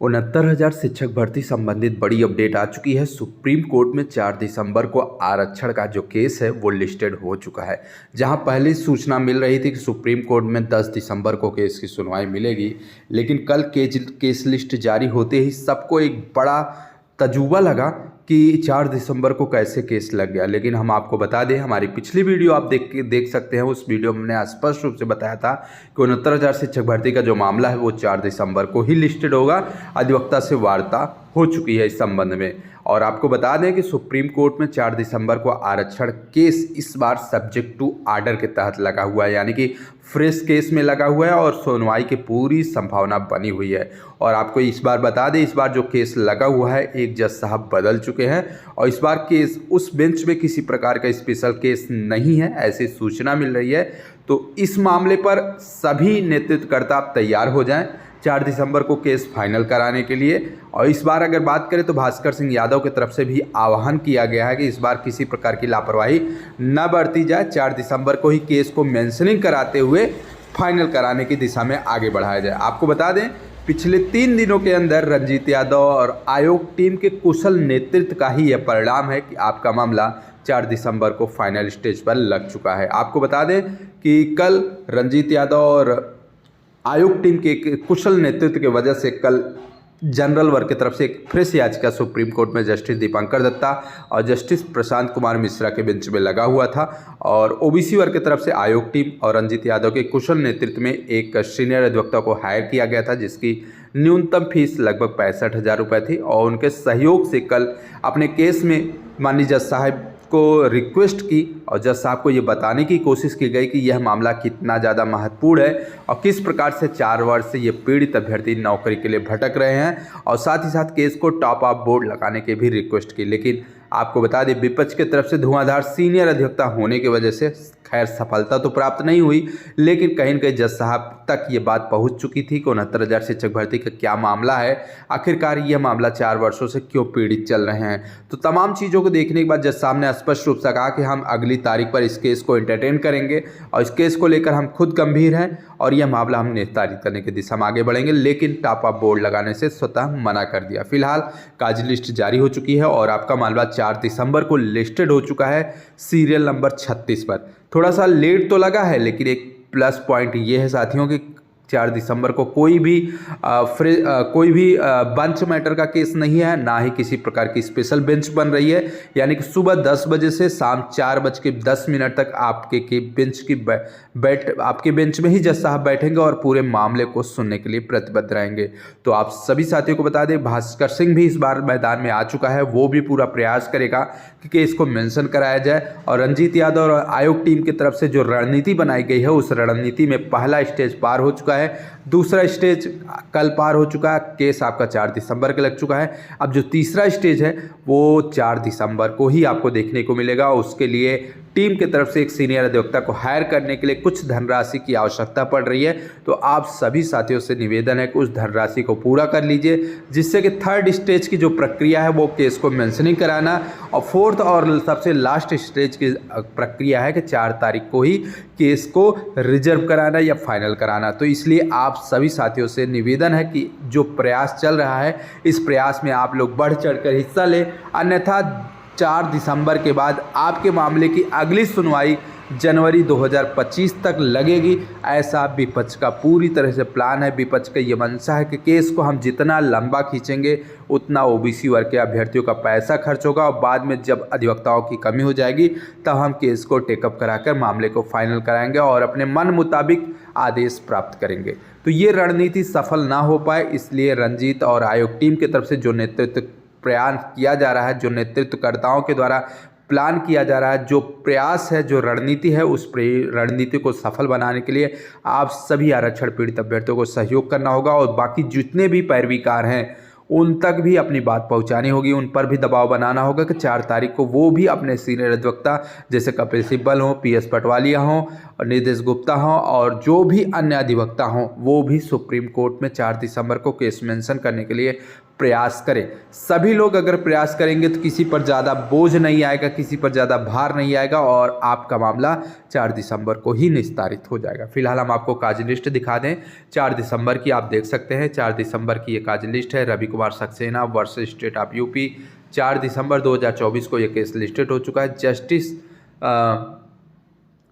69,000 शिक्षक भर्ती संबंधित बड़ी अपडेट आ चुकी है। सुप्रीम कोर्ट में 4 दिसंबर को आरक्षण का जो केस है वो लिस्टेड हो चुका है। जहां पहले सूचना मिल रही थी कि सुप्रीम कोर्ट में 10 दिसंबर को केस की सुनवाई मिलेगी, लेकिन कल केस लिस्ट जारी होते ही सबको एक बड़ा तजुर्बा लगा कि 4 दिसंबर को कैसे केस लग गया। लेकिन हम आपको बता दें, हमारी पिछली वीडियो आप देख सकते हैं। उस वीडियो में हमने स्पष्ट रूप से बताया था कि 69,000 शिक्षक भर्ती का जो मामला है वो 4 दिसंबर को ही लिस्टेड होगा। अधिवक्ता से वार्ता हो चुकी है इस संबंध में। और आपको बता दें कि सुप्रीम कोर्ट में 4 दिसंबर को आरक्षण केस इस बार सब्जेक्ट टू आर्डर के तहत लगा हुआ है, यानी कि फ्रेश केस में लगा हुआ है और सुनवाई की पूरी संभावना बनी हुई है। और आपको इस बार बता दें, इस बार जो केस लगा हुआ है, एक जज साहब बदल चुके हैं और इस बार केस उस बेंच में किसी प्रकार का स्पेशल केस नहीं है, ऐसी सूचना मिल रही है। तो इस मामले पर सभी नेतृत्वकर्ता तैयार हो जाएं 4 दिसंबर को केस फाइनल कराने के लिए। और इस बार अगर बात करें तो भास्कर सिंह यादव की तरफ से भी आह्वान किया गया है कि इस बार किसी प्रकार की लापरवाही न बरती जाए। 4 दिसंबर को ही केस को मेंशनिंग कराते हुए फाइनल कराने की दिशा में आगे बढ़ाया जाए। आपको बता दें, पिछले 3 दिनों के अंदर रंजीत यादव और आयोग टीम के कुशल नेतृत्व का ही यह परिणाम है कि आपका मामला 4 दिसंबर को फाइनल स्टेज पर लग चुका है। आपको बता दें कि कल रंजीत यादव और आयोग टीम के कुशल नेतृत्व की वजह से कल जनरल वर्ग की तरफ से एक फ्रेश याचिका सुप्रीम कोर्ट में जस्टिस दीपांकर दत्ता और जस्टिस प्रशांत कुमार मिश्रा के बेंच में लगा हुआ था। और ओबीसी वर्ग की तरफ से आयोग टीम और रंजीत यादव के कुशल नेतृत्व में एक सीनियर अधिवक्ता को हायर किया गया था, जिसकी न्यूनतम फीस लगभग 65,000 रुपये थी। और उनके सहयोग से कल अपने केस में माननीय जज साहब को रिक्वेस्ट की और जज साहब को ये बताने की कोशिश की गई कि यह मामला कितना ज़्यादा महत्वपूर्ण है और किस प्रकार से 4 वर्ष से ये पीड़ित अभ्यर्थी नौकरी के लिए भटक रहे हैं, और साथ ही साथ केस को टॉप अप बोर्ड लगाने की भी रिक्वेस्ट की। लेकिन आपको बता दें, विपक्ष की तरफ से धुआंधार सीनियर अधिवक्ता होने की वजह से खैर सफलता तो प्राप्त नहीं हुई, लेकिन कहीं न कहीं जज साहब तक ये बात पहुंच चुकी थी कि 69,000 शिक्षक भर्ती का क्या मामला है, आखिरकार यह मामला 4 वर्षों से क्यों पीड़ित चल रहे हैं। तो तमाम चीज़ों को देखने के बाद जज साहब ने स्पष्ट रूप से कहा कि हम अगली तारीख पर इस केस को एंटरटेन करेंगे और इस केस को लेकर हम खुद गंभीर हैं और यह मामला हम निस्तारित करने की दिशा में आगे बढ़ेंगे, लेकिन टॉप अप बोर्ड लगाने से स्वतः मना कर दिया। फिलहाल काज लिस्ट जारी हो चुकी है और आपका मामला 4 दिसंबर को लिस्टेड हो चुका है सीरियल नंबर 36 पर। थोड़ा सा लेट तो लगा है, लेकिन एक प्लस पॉइंट ये है साथियों कि 4 दिसंबर को कोई भी बेंच मैटर का केस नहीं है, ना ही किसी प्रकार की स्पेशल बेंच बन रही है। यानी कि सुबह 10 बजे से शाम 4:10 तक आपके बेंच में ही जज साहब बैठेंगे और पूरे मामले को सुनने के लिए प्रतिबद्ध रहेंगे। तो आप सभी साथियों को बता दें, भास्कर सिंह भी इस बार मैदान में आ चुका है। वो भी पूरा प्रयास करेगा कि केस को मेंशन कराया जाए। और रंजीत यादव और आयोग टीम की तरफ से जो रणनीति बनाई गई है, उस रणनीति में पहला स्टेज पार हो चुका है, दूसरा स्टेज कल पार हो चुका है, केस आपका 4 दिसंबर के लग चुका है। अब जो तीसरा स्टेज है वो 4 दिसंबर को ही आपको देखने को मिलेगा। उसके लिए टीम की तरफ से एक सीनियर अधिवक्ता को हायर करने के लिए कुछ धनराशि की आवश्यकता पड़ रही है। तो आप सभी साथियों से निवेदन है कि उस धनराशि को पूरा कर लीजिए, जिससे कि थर्ड स्टेज की जो प्रक्रिया है वो केस को मेंशनिंग कराना, और फोर्थ और सबसे लास्ट स्टेज की प्रक्रिया है कि 4 तारीख को ही केस को रिजर्व कराना या फाइनल कराना। तो इसलिए आप सभी साथियों से निवेदन है कि जो प्रयास चल रहा है, इस प्रयास में आप लोग बढ़ चढ़कर हिस्सा लें, अन्यथा 4 दिसंबर के बाद आपके मामले की अगली सुनवाई जनवरी 2025 तक लगेगी, ऐसा विपक्ष का पूरी तरह से प्लान है। विपक्ष का ये मंशा है कि केस को हम जितना लंबा खींचेंगे उतना ओबीसी वर्ग के अभ्यर्थियों का पैसा खर्च होगा और बाद में जब अधिवक्ताओं की कमी हो जाएगी तब हम केस को टेकअप कराकर मामले को फाइनल कराएंगे और अपने मन मुताबिक आदेश प्राप्त करेंगे। तो ये रणनीति सफल ना हो पाए, इसलिए रंजीत और आयोग टीम की तरफ से जो नेतृत्व प्रयास किया जा रहा है, जो नेतृत्वकर्ताओं के द्वारा प्लान किया जा रहा है, जो प्रयास है, जो रणनीति है, उस रणनीति को सफल बनाने के लिए आप सभी आरक्षण पीड़ित अभ्यर्थियों को सहयोग करना होगा। और बाकी जितने भी पैरवीकार हैं उन तक भी अपनी बात पहुंचानी होगी, उन पर भी दबाव बनाना होगा कि 4 तारीख को वो भी अपने सीनियर अधिवक्ता जैसे कपिल सिब्बल हों, PS पटवालिया हों और निदेश गुप्ता हों और जो भी अन्य अधिवक्ता हों, वो भी सुप्रीम कोर्ट में 4 दिसंबर को केस मेंशन करने के लिए प्रयास करें। सभी लोग अगर प्रयास करेंगे तो किसी पर ज़्यादा बोझ नहीं आएगा, किसी पर ज़्यादा भार नहीं आएगा और आपका मामला 4 दिसंबर को ही निस्तारित हो जाएगा। फिलहाल हम आपको काज लिस्ट दिखा दें 4 दिसंबर की, आप देख सकते हैं 4 दिसंबर की ये काज लिस्ट है। Ravi Kumar Saxena versus state of UP, 4 दिसंबर 2024 को ये केस लिस्टेड हो चुका है।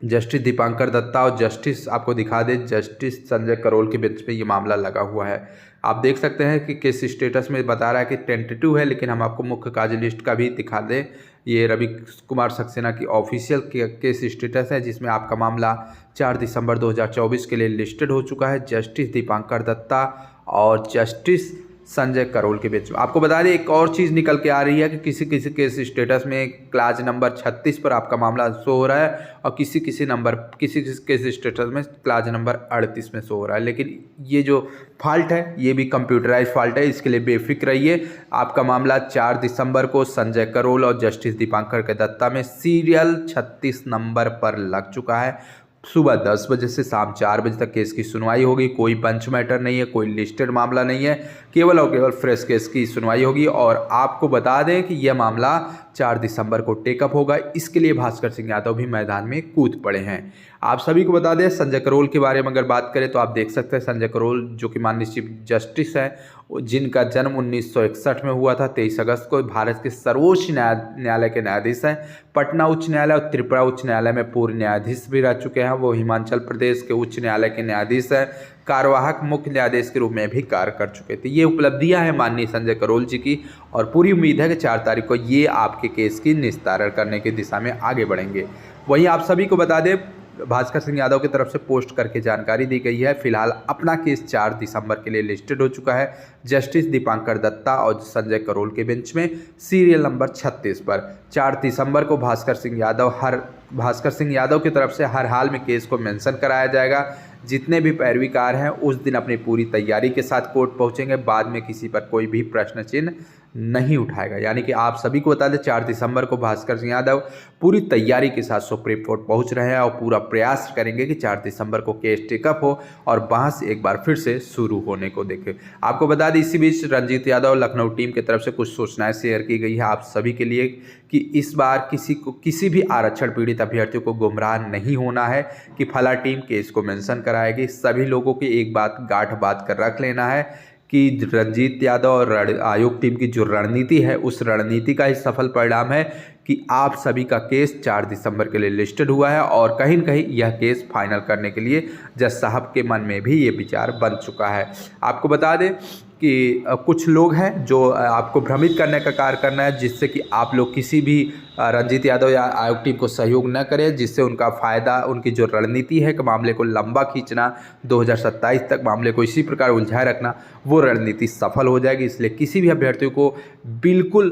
जस्टिस दीपांकर दत्ता और जस्टिस आपको दिखा दें जस्टिस संजय करोल के बीच में ये मामला लगा हुआ है। आप देख सकते हैं कि केस स्टेटस में बता रहा है कि टेंटेटिव है, लेकिन हम आपको मुख्य काज लिस्ट का भी दिखा दें। ये रवि कुमार सक्सेना की ऑफिशियल केस स्टेटस है जिसमें आपका मामला 4 दिसंबर 2024 के लिए लिस्टेड हो चुका है जस्टिस दीपांकर दत्ता और जस्टिस संजय करोल के बीच में। आपको बता दें एक और चीज़ निकल के आ रही है कि किसी किसी केस स्टेटस में क्लास नंबर 36 पर आपका मामला शो हो रहा है और किसी किसी केस स्टेटस में क्लास नंबर 38 में शो हो रहा है। लेकिन ये जो फॉल्ट है ये भी कंप्यूटराइज फॉल्ट है, इसके लिए बेफिक्र रहिए। आपका मामला 4 दिसंबर को संजय करोल और जस्टिस दीपांकर के दत्ता में सीरियल 36 नंबर पर लग चुका है। सुबह 10 बजे से शाम 4 बजे तक केस की सुनवाई होगी। कोई पंच मैटर नहीं है, कोई लिस्टेड मामला नहीं है, केवल और केवल फ्रेश केस की सुनवाई होगी। और आपको बता दें कि यह मामला 4 दिसंबर को टेकअप होगा। इसके लिए भास्कर सिंह यादव भी मैदान में कूद पड़े हैं। आप सभी को बता दें संजय करोल के बारे में अगर बात करें तो आप देख सकते हैं संजय करोल जो कि माननीय चीफ जस्टिस हैं, जिनका जन्म 1961 में हुआ था 23 अगस्त को, भारत के सर्वोच्च न्यायालय के न्यायाधीश हैं। पटना उच्च न्यायालय और त्रिपुरा उच्च न्यायालय में पूर्व न्यायाधीश भी रह चुके हैं। वो हिमाचल प्रदेश के उच्च न्यायालय के न्यायाधीश हैं, कार्यवाहक मुख्य न्यायाधीश के रूप में भी कार्य कर चुके थे। ये उपलब्धियां हैं माननीय संजय करोल जी की और पूरी उम्मीद है कि 4 तारीख को ये आपके केस की निस्तारण करने की दिशा में आगे बढ़ेंगे। वहीं आप सभी को बता दें भास्कर सिंह यादव की तरफ से पोस्ट करके जानकारी दी गई है। फिलहाल अपना केस 4 दिसंबर के लिए लिस्टेड हो चुका है जस्टिस दीपांकर दत्ता और संजय करोल के बेंच में सीरियल नंबर 36 पर। 4 दिसंबर को भास्कर सिंह यादव की तरफ से हर हाल में केस को मेंशन कराया जाएगा। जितने भी पैरवीकार हैं उस दिन अपनी पूरी तैयारी के साथ कोर्ट पहुंचेंगे, बाद में किसी पर कोई भी प्रश्न चिन्ह नहीं उठाएगा। यानी कि आप सभी को बता दें 4 दिसंबर को भास्कर सिंह यादव पूरी तैयारी के साथ सुप्रीम कोर्ट पहुंच रहे हैं और पूरा प्रयास करेंगे कि 4 दिसंबर को केस टेकअप हो और बहस एक बार फिर से शुरू होने को देखें। आपको बता दें इसी बीच रंजीत यादव लखनऊ टीम की तरफ से कुछ सूचनाएं शेयर की गई है आप सभी के लिए कि इस बार किसी भी आरक्षण पीड़ित अभ्यर्थियों को गुमराह नहीं होना है कि फला टीम केस को मेंशन कराएगी। सभी लोगों की एक बात गांठ बात कर रख लेना है कि रंजीत यादव और आयोग टीम की जो रणनीति है उस रणनीति का ही सफल परिणाम है कि आप सभी का केस 4 दिसंबर के लिए लिस्टेड हुआ है और कहीं न कहीं यह केस फाइनल करने के लिए जज साहब के मन में भी ये विचार बन चुका है। आपको बता दें कि कुछ लोग हैं जो आपको भ्रमित करने का कार्य करना है जिससे कि आप लोग किसी भी रंजीत यादव या आयोग टीम को सहयोग न करें, जिससे उनका फ़ायदा उनकी जो रणनीति है कि मामले को लंबा खींचना 2027 तक मामले को इसी प्रकार उलझाए रखना, वो रणनीति सफल हो जाएगी। इसलिए किसी भी अभ्यर्थियों को बिल्कुल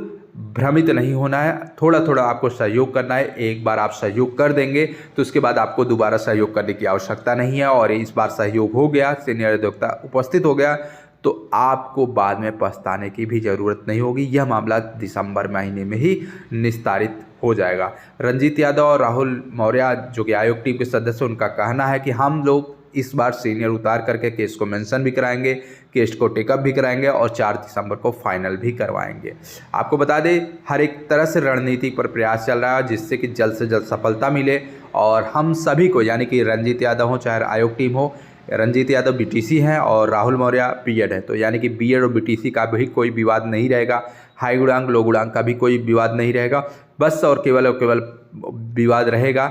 भ्रमित नहीं होना है, थोड़ा थोड़ा आपको सहयोग करना है। एक बार आप सहयोग कर देंगे तो उसके बाद आपको दोबारा सहयोग करने की आवश्यकता नहीं है और इस बार सहयोग हो गया, सीनियर अधिवक्ता उपस्थित हो गया तो आपको बाद में पछताने की भी ज़रूरत नहीं होगी। यह मामला दिसंबर महीने में ही निस्तारित हो जाएगा। रंजीत यादव और राहुल मौर्य जो कि आयोग टीम के सदस्य, उनका कहना है कि हम लोग इस बार सीनियर उतार करके केस को मेंशन भी कराएंगे, केस को टेकअप भी कराएंगे और 4 दिसंबर को फाइनल भी करवाएंगे। आपको बता दें हर एक तरह से रणनीति पर प्रयास चल रहा है जिससे कि जल्द से जल्द सफलता मिले और हम सभी को, यानी कि रंजीत यादव हो चाहे आयोग टीम हो, रंजीत यादव बीटीसी हैं और राहुल मौर्य बीएड है, तो यानी कि बीएड और बीटीसी का भी कोई विवाद नहीं रहेगा, हाई गुणांक लो गुणांक का भी कोई विवाद नहीं रहेगा। बस और केवल विवाद रहेगा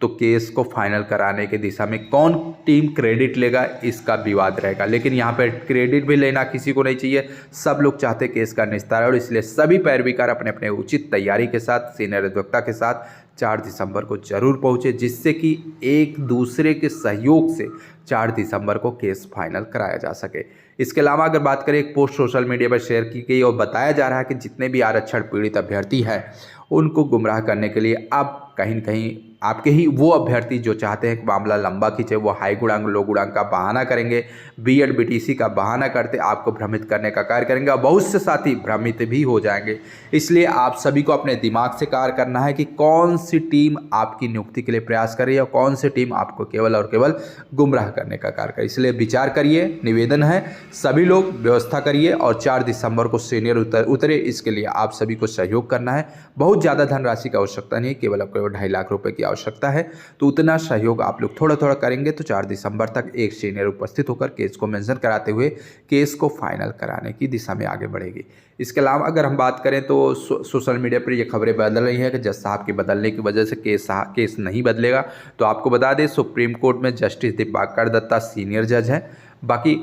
तो केस को फाइनल कराने की दिशा में कौन टीम क्रेडिट लेगा इसका विवाद रहेगा। लेकिन यहाँ पर क्रेडिट भी लेना किसी को नहीं चाहिए, सब लोग चाहते केस का निस्तारण और इसलिए सभी पैरवीकार अपने अपने उचित तैयारी के साथ सीनियर अधिवक्ता के साथ 4 दिसंबर को जरूर पहुँचे, जिससे कि एक दूसरे के सहयोग से 4 दिसंबर को केस फाइनल कराया जा सके। इसके अलावा अगर बात करें, एक पोस्ट सोशल मीडिया पर शेयर की गई और बताया जा रहा है कि जितने भी आरक्षण पीड़ित अभ्यर्थी हैं उनको गुमराह करने के लिए अब कहीं न कहीं आपके ही वो अभ्यर्थी जो चाहते हैं कि मामला लंबा खींचे, वो हाई गुणांक लो गुणांक का बहाना करेंगे, बीएड बीटीसी का बहाना करते आपको भ्रमित करने का कार्य करेंगे और बहुत से साथी भ्रमित भी हो जाएंगे। इसलिए आप सभी को अपने दिमाग से कार्य करना है कि कौन सी टीम आपकी नियुक्ति के लिए प्रयास कर रही है और कौन सी टीम आपको केवल और केवल गुमराह करने का कार्य करे। इसलिए विचार करिए, निवेदन है सभी लोग व्यवस्था करिए और 4 दिसंबर को सीनियर उतरे। इसके लिए आप सभी को सहयोग करना है। बहुत ज़्यादा धनराशि की आवश्यकता नहीं, केवल आपको 2.5 लाख रुपए की आवश्यकता है। तो उतना सहयोग आप लोग थोड़ा थोड़ा करेंगे तो 4 दिसंबर तक एक सीनियर उपस्थित होकर केस को मेंशन कराते हुए केस को फाइनल कराने की दिशा में आगे बढ़ेगी। इसके अलावा अगर हम बात करें तो सोशल मीडिया पर ये खबरें बदल रही हैं कि जज साहब के बदलने की वजह से केस नहीं बदलेगा। तो आपको बता दें, सुप्रीम कोर्ट में जस्टिस दीपांकर दत्ता सीनियर जज हैं। बाकी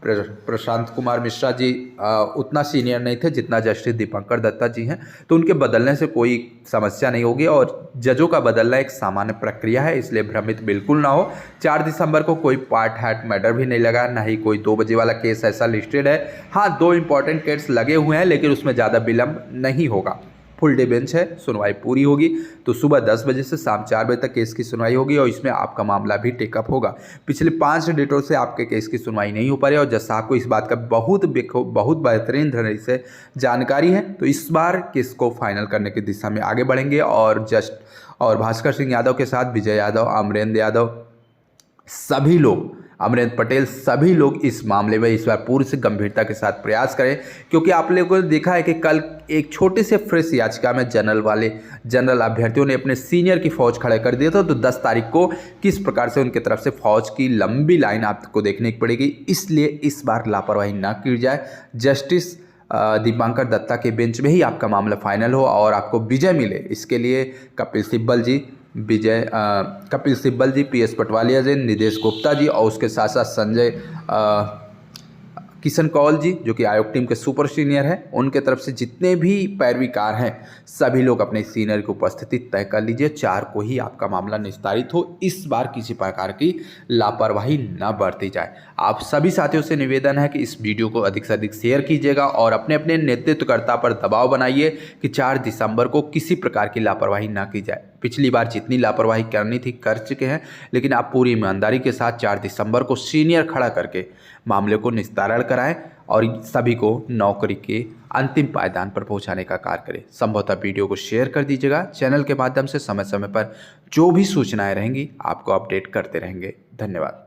प्रशांत कुमार मिश्रा जी उतना सीनियर नहीं थे जितना जस्टिस दीपांकर दत्ता जी हैं। तो उनके बदलने से कोई समस्या नहीं होगी और जजों का बदलना एक सामान्य प्रक्रिया है, इसलिए भ्रमित बिल्कुल ना हो। 4 दिसंबर को कोई पार्ट हैट मैटर भी नहीं लगा, ना ही कोई 2 बजे वाला केस ऐसा लिस्टेड है। हाँ, 2 इंपॉर्टेंट केस लगे हुए हैं लेकिन उसमें ज़्यादा विलंब नहीं होगा। फुल डे बेंच है, सुनवाई पूरी होगी। तो सुबह 10 बजे से शाम 4 बजे तक केस की सुनवाई होगी और इसमें आपका मामला भी टेकअप होगा। पिछले 5 डेटों से आपके केस की सुनवाई नहीं हो पा रही है और जज साहब को इस बात का बहुत बेहतरीन ढंग से जानकारी है। तो इस बार केस को फाइनल करने की दिशा में आगे बढ़ेंगे और भास्कर सिंह यादव के साथ विजय यादव, अमरेंद्र यादव, सभी लोग, अमरेंद्र पटेल, सभी लोग इस मामले में इस बार पूरी से गंभीरता के साथ प्रयास करें। क्योंकि आप लोगों ने देखा है कि कल एक छोटे से फ्रेश याचिका में जनरल अभ्यर्थियों ने अपने सीनियर की फौज खड़ा कर दिया था। तो 10 तारीख को किस प्रकार से उनकी तरफ से फौज की लंबी लाइन आपको देखने की पड़ेगी। इसलिए इस बार लापरवाही ना की जाए, जस्टिस दीपांकर दत्ता के बेंच में ही आपका मामला फाइनल हो और आपको विजय मिले। इसके लिए कपिल सिब्बल जी, PS पटवालिया जी, निदेश गुप्ता जी और उसके साथ साथ संजय किशन कौल जी जो कि आयोग टीम के सुपर सीनियर हैं, उनके तरफ से जितने भी पैरवीकार हैं सभी लोग अपने सीनियर की उपस्थिति तय कर लीजिए। 4 को ही आपका मामला निस्तारित हो। इस बार किसी प्रकार की लापरवाही न बरती जाए। आप सभी साथियों से निवेदन है कि इस वीडियो को अधिक से अधिक शेयर कीजिएगा और अपने अपने नेतृत्वकर्ता पर दबाव बनाइए कि 4 दिसंबर को किसी प्रकार की लापरवाही ना की जाए। पिछली बार जितनी लापरवाही करनी थी कर चुके हैं, लेकिन आप पूरी ईमानदारी के साथ 4 दिसंबर को सीनियर खड़ा करके मामले को निस्तारण कराएं और सभी को नौकरी के अंतिम पायदान पर पहुंचाने का कार्य करें। संभवतः वीडियो को शेयर कर दीजिएगा। चैनल के माध्यम से समय समय पर जो भी सूचनाएं रहेंगी आपको अपडेट करते रहेंगे। धन्यवाद।